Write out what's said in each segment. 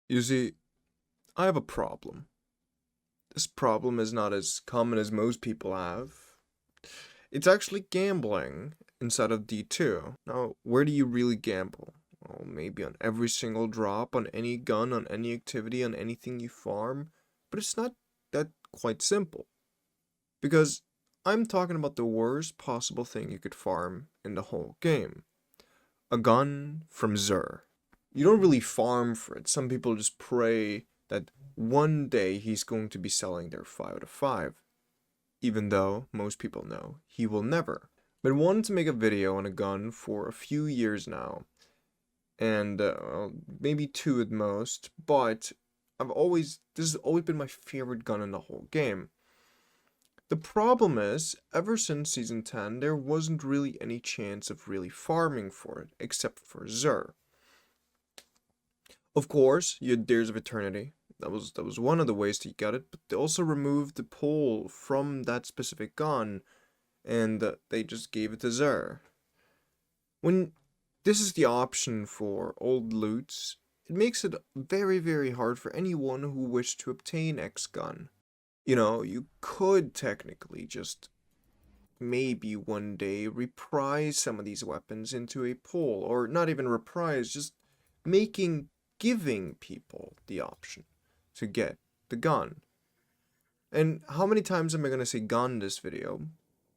You see, I have a problem. This problem is not as common as most people have. It's actually gambling inside of D2. Now, where do you really gamble? Well, maybe on every single drop, on any gun, on any activity, on anything you farm. But it's not that quite simple. Because I'm talking about the worst possible thing you could farm in the whole game. A gun from Xur. You don't really farm for it. Some people just pray that one day he's going to be selling their 5 out of 5, even though most people know he will never. Been wanting to make a video on a gun for a few years now, and maybe two at most, but this has always been my favorite gun in the whole game. The problem is, ever since Season 10, there wasn't really any chance of really farming for it, except for Xur. Of course, you had Dares of Eternity. That was one of the ways to get it, but they also removed the pull from that specific gun, and they just gave it to Xur. When this is the option for old loots, it makes it very, very hard for anyone who wished to obtain X gun. You could technically just maybe one day reprise some of these weapons into a pull, or not even reprise, just giving people the option to get the gun. And how many times am I going to say gun this video?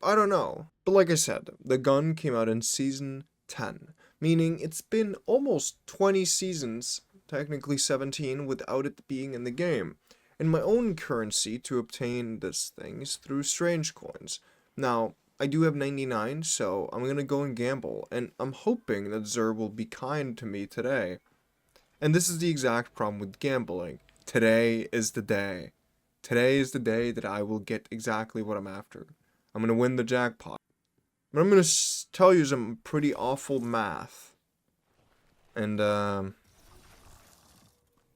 I don't know. But like I said, the gun came out in season 10, meaning it's been almost 20 seasons, technically 17, without it being in the game. And my own currency to obtain this thing is through strange coins. Now, I do have 99, so I'm gonna go and gamble, and I'm hoping that Xur will be kind to me today. And this is the exact problem with gambling. Today is the day. Today is the day that I will get exactly what I'm after. I'm gonna win the jackpot. But I'm gonna tell you some pretty awful math. And,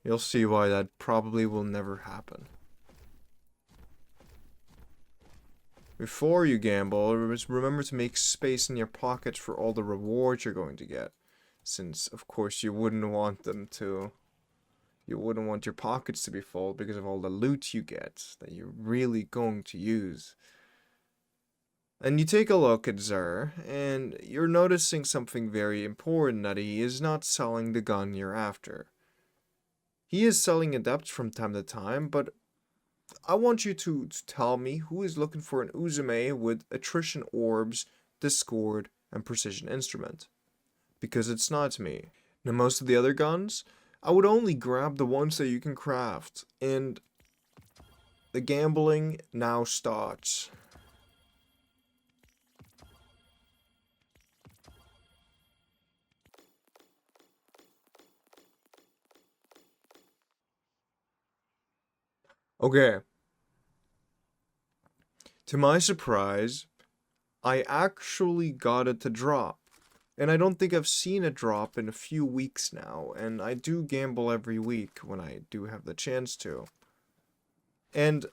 you'll see why that probably will never happen. Before you gamble, remember to make space in your pockets for all the rewards you're going to get. Since, of course, you wouldn't want your pockets to be full because of all the loot you get that you're really going to use. And you take a look at Xur, and you're noticing something very important, that he is not selling the gun you're after. He is selling Adept from time to time, but I want you to tell me who is looking for an Uzume with Attrition Orbs, Discord, and Precision Instrument. Because it's not me. Now most of the other guns, I would only grab the ones that you can craft, and the gambling now starts. Okay. To my surprise, I actually got it to drop. And I don't think I've seen it drop in a few weeks now, and I do gamble every week when I do have the chance to. And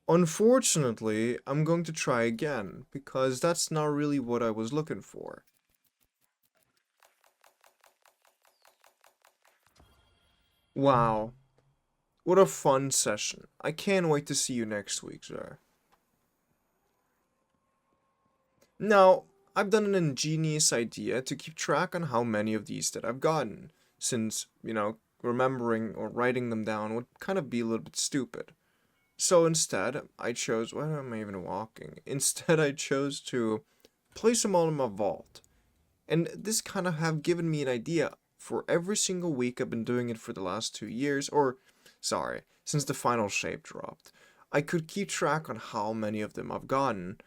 unfortunately, I'm going to try again, because that's not really what I was looking for. Wow. What a fun session. I can't wait to see you next week, sir. Now, I've done an ingenious idea to keep track on how many of these that I've gotten, since, remembering or writing them down would kind of be a little bit stupid. So instead, I chose, why am I even walking? Instead, I chose to place them all in my vault. And this kind of have given me an idea for every single week. I've been doing it for the last 2 years, or, sorry, since the final shape dropped. I could keep track on how many of them I've gotten.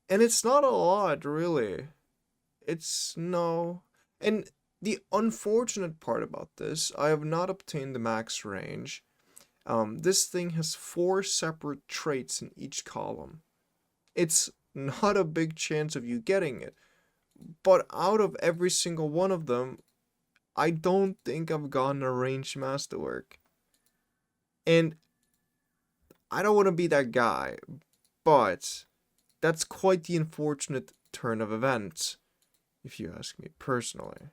And it's not a lot, really. It's no. And the unfortunate part about this, I have not obtained the max range. This thing has 4 separate traits in each column. It's not a big chance of you getting it. But out of every single one of them, I don't think I've gotten a ranged masterwork. And I don't want to be that guy, but that's quite the unfortunate turn of events, if you ask me personally.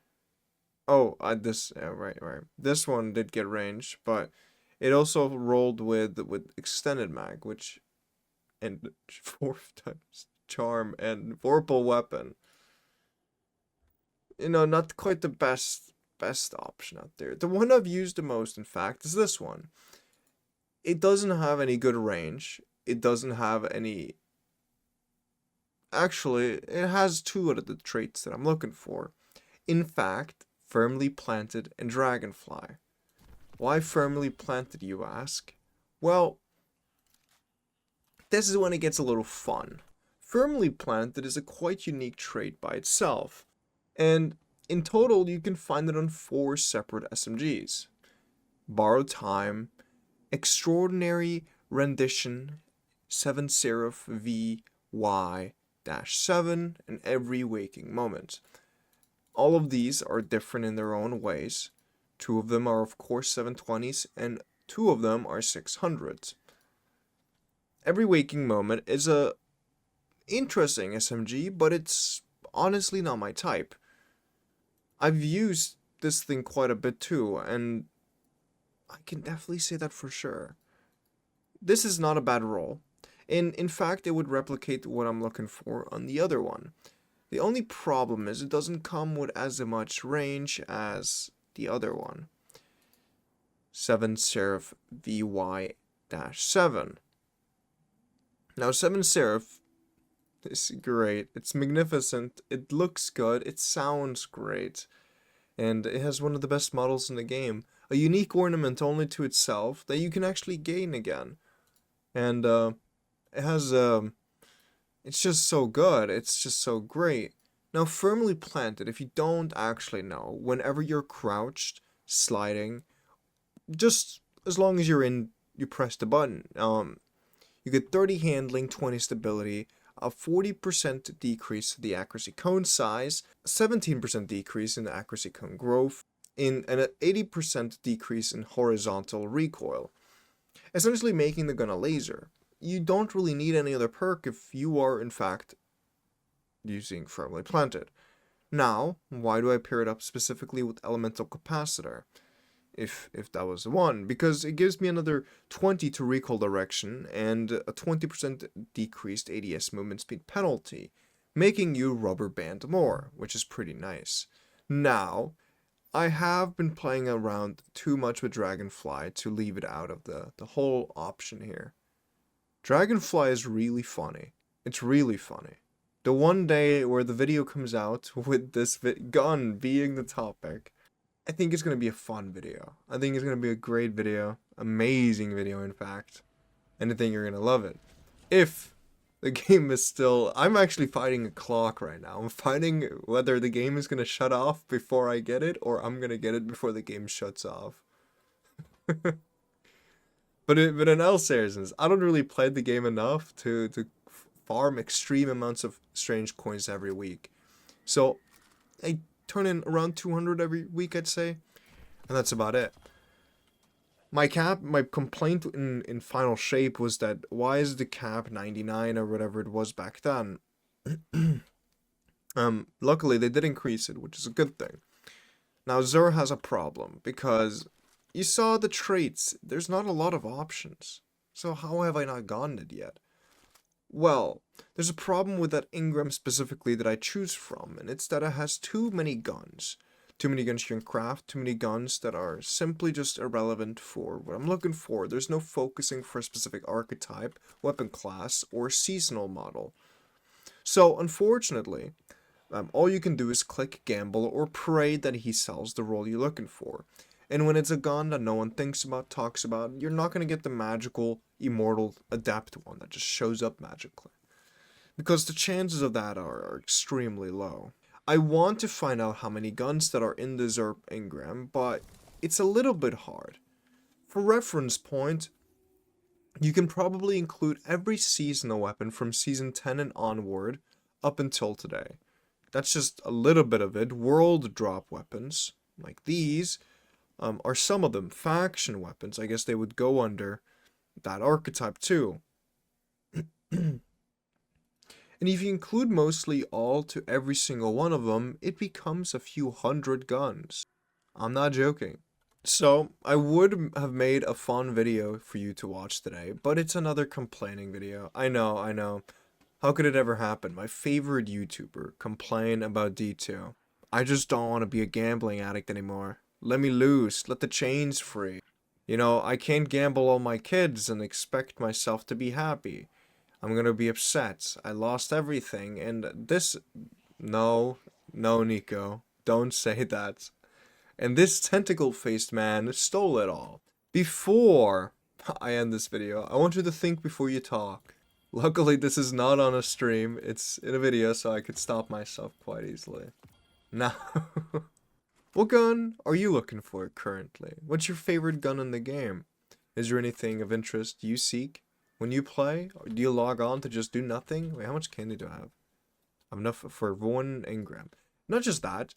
Oh, right. This one did get range, but it also rolled with extended mag, which and fourth times charm and vorpal weapon. Not quite the best option out there. The one I've used the most, in fact, is this one. It doesn't have any good range. It doesn't have any. Actually, it has two of the traits that I'm looking for. In fact, firmly planted and dragonfly. Why firmly planted, you ask? Well, this is when it gets a little fun. Firmly planted is a quite unique trait by itself, and in total you can find it on 4 separate SMGs. Borrowed Time, Extraordinary Rendition, 7 Seraph VY-7, and Every Waking Moment. All of these are different in their own ways. 2 of them are of course 720s, and 2 of them are 600s. Every Waking Moment is a interesting SMG, but it's honestly not my type. I've used this thing quite a bit too, and I can definitely say that for sure. This is not a bad roll. In fact, it would replicate what I'm looking for on the other one. The only problem is it doesn't come with as much range as the other one. 7 Seraph VY-7. Now 7 Seraph is great. It's magnificent. It looks good. It sounds great. And it has one of the best models in the game. A unique ornament only to itself that you can actually gain again. And it has it's just so good. It's just so great. Now, firmly planted, if you don't actually know, whenever you're crouched, sliding, just as long as you press the button, you get 30 handling, 20 stability, a 40% decrease to the accuracy cone size, a 17% decrease in the accuracy cone growth, and an 80% decrease in horizontal recoil, essentially making the gun a laser. You don't really need any other perk if you are, in fact, using firmly planted. Now, why do I pair it up specifically with elemental capacitor? If that was the one, because it gives me another 20 to recoil direction and a 20% decreased ADS movement speed penalty, making you rubber band more, which is pretty nice. Now, I have been playing around too much with Dragonfly to leave it out of the whole option here. Dragonfly is really funny. It's really funny. The one day where the video comes out with this gun being the topic, I think it's going to be a fun video. I think it's going to be a great video. Amazing video, in fact. And I think you're going to love it. If the game is still... I'm actually fighting a clock right now. I'm fighting whether the game is going to shut off before I get it, or I'm going to get it before the game shuts off. But in all seriousness, I don't really play the game enough to farm extreme amounts of strange coins every week. So, I turn in around 200 every week, I'd say. And that's about it. My complaint in Final Shape was that why is the cap 99 or whatever it was back then? Luckily they did increase it, which is a good thing. Now Xur has a problem because you saw the traits. There's not a lot of options. So how have I not gotten it yet? Well, there's a problem with that engram specifically that I choose from, and it's that it has too many guns. Too many guns you can craft, too many guns that are simply just irrelevant for what I'm looking for. There's no focusing for a specific archetype, weapon class, or seasonal model. So, unfortunately, all you can do is click gamble or pray that he sells the role you're looking for. And when it's a gun that no one thinks about, talks about, you're not going to get the magical, immortal, adept one that just shows up magically. Because the chances of that are extremely low. I want to find out how many guns that are in the Xur engram, but it's a little bit hard. For reference point, you can probably include every seasonal weapon from Season 10 and onward up until today. That's just a little bit of it. World drop weapons, like these, are some of them. Faction weapons, I guess they would go under that archetype too. And if you include mostly all to every single one of them, it becomes a few hundred guns. I'm not joking. So, I would have made a fun video for you to watch today, but it's another complaining video. I know, I know. How could it ever happen? My favorite YouTuber complain about D2. I just don't want to be a gambling addict anymore. Let me loose. Let the chains free. You know, I can't gamble on my kids and expect myself to be happy. I'm gonna be upset. I lost everything, and this... No, no, Nico. Don't say that. And this tentacle-faced man stole it all. Before I end this video, I want you to think before you talk. Luckily, this is not on a stream. It's in a video, so I could stop myself quite easily. Now, what gun are you looking for currently? What's your favorite gun in the game? Is there anything of interest you seek when you play? Or do you log on to just do nothing? Wait, how much candy do I have? I have enough for 1 engram. Not just that.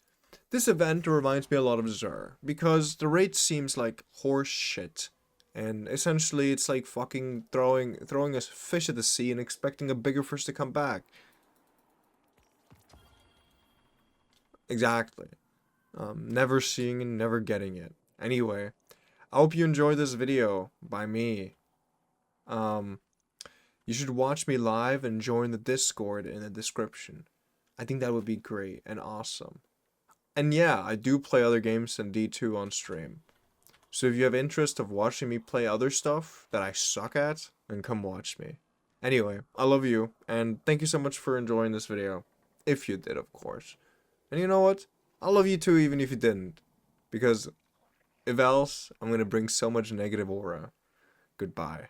This event reminds me a lot of Xur, because the rate seems like horse shit. And essentially it's like fucking throwing a fish at the sea and expecting a bigger fish to come back. Exactly. Never seeing and never getting it. Anyway, I hope you enjoyed this video by me. You should watch me live and join the Discord in the description. I think that would be great and awesome. And yeah, I do play other games than D2 on stream. So if you have interest of watching me play other stuff that I suck at, then come watch me. Anyway, I love you, and thank you so much for enjoying this video. If you did, of course. And you know what? I love you too even if you didn't. Because if else, I'm gonna bring so much negative aura. Goodbye.